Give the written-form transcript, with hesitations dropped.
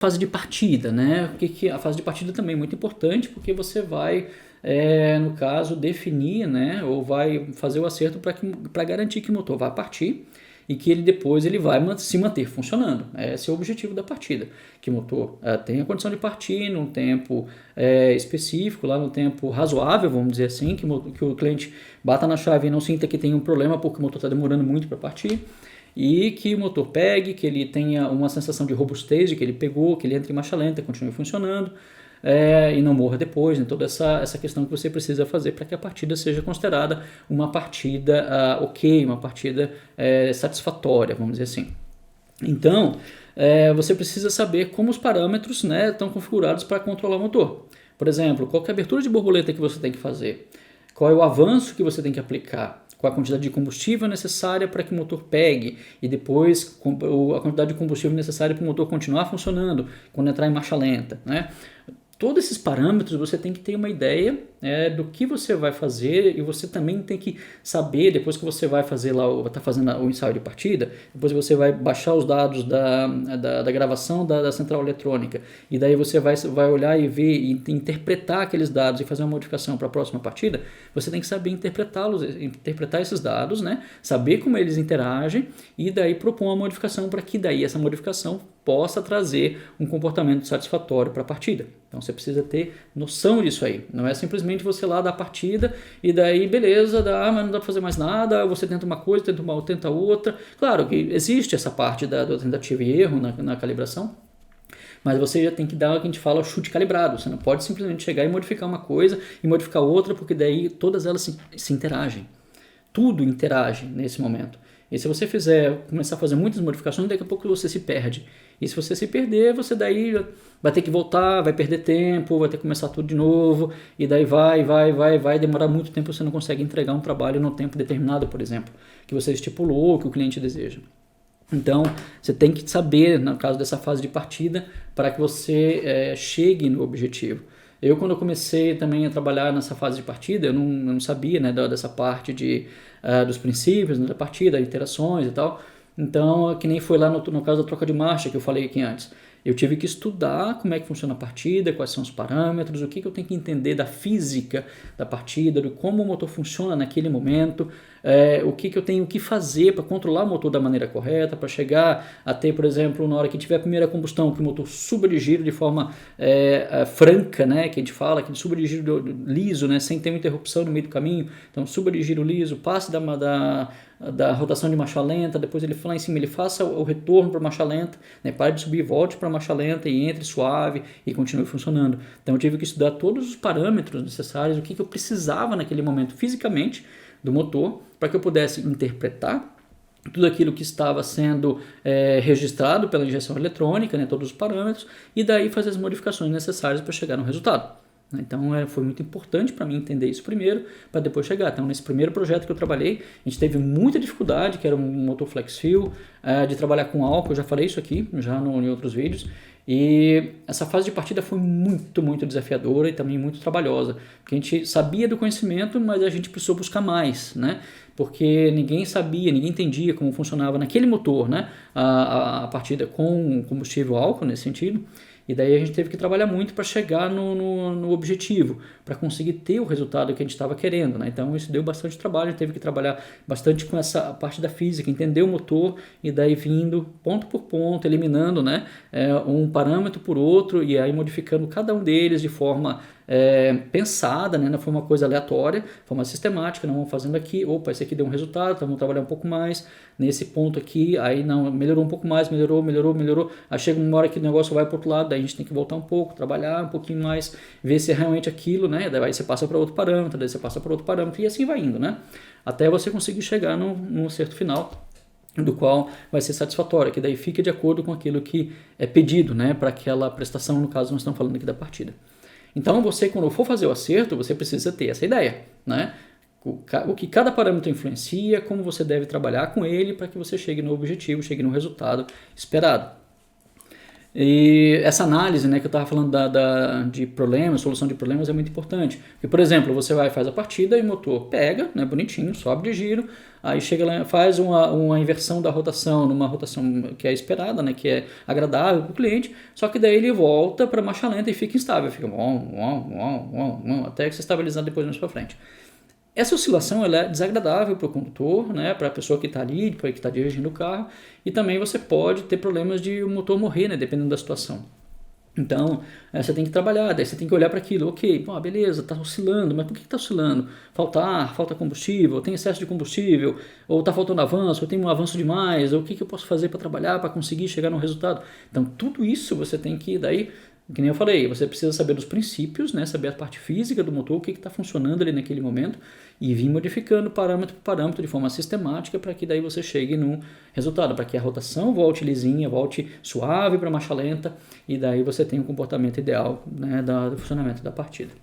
fase de partida, né? A fase de partida também é muito importante, porque você vai, no caso, definir, né? Ou vai fazer o acerto para garantir que o motor vai partir e que ele vai se manter funcionando. Esse é o objetivo da partida, que o motor tenha condição de partir num tempo específico, lá no tempo razoável, vamos dizer assim, que o cliente bata na chave e não sinta que tem um problema porque o motor está demorando muito para partir, e que o motor pegue, que ele tenha uma sensação de robustez, de que ele pegou, que ele entre em marcha lenta, continue funcionando, e não morra depois, né? Toda essa questão que você precisa fazer para que a partida seja considerada uma partida ok, uma partida satisfatória, vamos dizer assim. Então, você precisa saber como os parâmetros, né, estão configurados para controlar o motor. Por exemplo, qual é a abertura de borboleta que você tem que fazer, qual é o avanço que você tem que aplicar, qual a quantidade de combustível necessária para que o motor pegue e depois a quantidade de combustível necessária para o motor continuar funcionando quando entrar em marcha lenta, né? Todos esses parâmetros você tem que ter uma ideia do que você vai fazer, e você também tem que saber, depois que você vai fazer lá, está fazendo o ensaio de partida, depois você vai baixar os dados da gravação da central eletrônica, e daí você vai olhar e ver e interpretar aqueles dados e fazer uma modificação para a próxima partida. Você tem que saber interpretar esses dados, né? Saber como eles interagem, e daí propor uma modificação para que daí essa modificação possa trazer um comportamento satisfatório para a partida. Então você precisa ter noção disso aí. Não é simplesmente você lá dar a partida e daí beleza, mas não dá para fazer mais nada, você tenta uma coisa, tenta outra. Claro que existe essa parte da tentativa e erro na calibração, mas você já tem que dar o que a gente fala, o chute calibrado. Você não pode simplesmente chegar e modificar uma coisa e modificar outra, porque daí todas elas se interagem. Tudo interage nesse momento. E se você começar a fazer muitas modificações, daqui a pouco você se perde. E se você se perder, você daí vai ter que voltar, vai perder tempo, vai ter que começar tudo de novo, e daí vai demorar muito tempo, você não consegue entregar um trabalho no tempo determinado, por exemplo, que você estipulou, que o cliente deseja. Então, você tem que saber, no caso dessa fase de partida, para que você chegue no objetivo. Quando eu comecei também a trabalhar nessa fase de partida, eu não sabia, né, dessa parte dos princípios, né, da partida, interações e tal. Então, que nem foi lá no caso da troca de marcha que eu falei aqui antes. Eu tive que estudar como é que funciona a partida, quais são os parâmetros, o que eu tenho que entender da física da partida, de como o motor funciona naquele momento, o que eu tenho que fazer para controlar o motor da maneira correta, para chegar a ter, por exemplo, na hora que tiver a primeira combustão, que o motor suba de giro de forma franca, né, que a gente fala, que ele suba de giro liso, né, sem ter uma interrupção no meio do caminho. Então, suba de giro liso, passe da rotação de marcha lenta, depois ele lá em cima, ele faça o retorno para marcha lenta, né, pare de subir, volte para marcha lenta e entre suave e continue funcionando. Então eu tive que estudar todos os parâmetros necessários, o que eu precisava naquele momento fisicamente do motor, para que eu pudesse interpretar tudo aquilo que estava sendo registrado pela injeção eletrônica, né, todos os parâmetros, e daí fazer as modificações necessárias para chegar no resultado. Então foi muito importante para mim entender isso primeiro, para depois chegar. Então nesse primeiro projeto que eu trabalhei, a gente teve muita dificuldade, que era um motor flex fuel, de trabalhar com álcool. Eu já falei isso aqui, em outros vídeos. E essa fase de partida foi muito, muito desafiadora e também muito trabalhosa, porque a gente sabia do conhecimento, mas a gente precisou buscar mais, né? Porque ninguém sabia, ninguém entendia como funcionava naquele motor, né, a partida com combustível álcool nesse sentido. E daí a gente teve que trabalhar muito para chegar no objetivo, para conseguir ter o resultado que a gente estava querendo, né? Então isso deu bastante trabalho, a gente teve que trabalhar bastante com essa parte da física, entender o motor e daí vindo ponto por ponto, eliminando, né, um parâmetro por outro e aí modificando cada um deles de forma pensada, né? Não foi uma coisa aleatória, foi uma sistemática, não vamos fazendo aqui, opa, esse aqui deu um resultado, então vamos trabalhar um pouco mais nesse ponto aqui, aí não, melhorou um pouco mais, melhorou, aí chega uma hora que o negócio vai para o outro lado, daí a gente tem que voltar um pouco, trabalhar um pouquinho mais, ver se é realmente aquilo, né? Daí você passa para outro parâmetro, daí você passa para outro parâmetro e assim vai indo, né? Até você conseguir chegar num acerto final, do qual vai ser satisfatório, que daí fica de acordo com aquilo que é pedido, né, para aquela prestação, no caso nós estamos falando aqui da partida. Então você, quando for fazer o acerto, você precisa ter essa ideia, né? O que cada parâmetro influencia, como você deve trabalhar com ele para que você chegue no objetivo, chegue no resultado esperado. E essa análise, né, que eu estava falando de problemas, solução de problemas é muito importante. Porque, por exemplo, você vai faz a partida e o motor pega, né, bonitinho, sobe de giro, aí chega lá, faz uma inversão da rotação, numa rotação que é esperada, né, que é agradável para o cliente, só que daí ele volta para marcha lenta e fica instável, fica até que se estabilizar depois mais para frente. Essa oscilação ela é desagradável para o condutor, né, para a pessoa que está ali, que está dirigindo o carro, e também você pode ter problemas de o motor morrer, né, dependendo da situação. Então, você tem que trabalhar, daí você tem que olhar para aquilo, ok, beleza, está oscilando, mas por que está oscilando? Falta ar, falta combustível, tem excesso de combustível, ou está faltando avanço, ou tem um avanço demais, ou o que eu posso fazer para trabalhar, para conseguir chegar no resultado? Então, tudo isso você tem que, daí, que nem eu falei, você precisa saber dos princípios, né, saber a parte física do motor, o que está funcionando ali naquele momento, e vir modificando parâmetro por parâmetro de forma sistemática para que daí você chegue no resultado, para que a rotação volte lisinha, volte suave para marcha lenta, e daí você tem o comportamento ideal, né, do funcionamento da partida.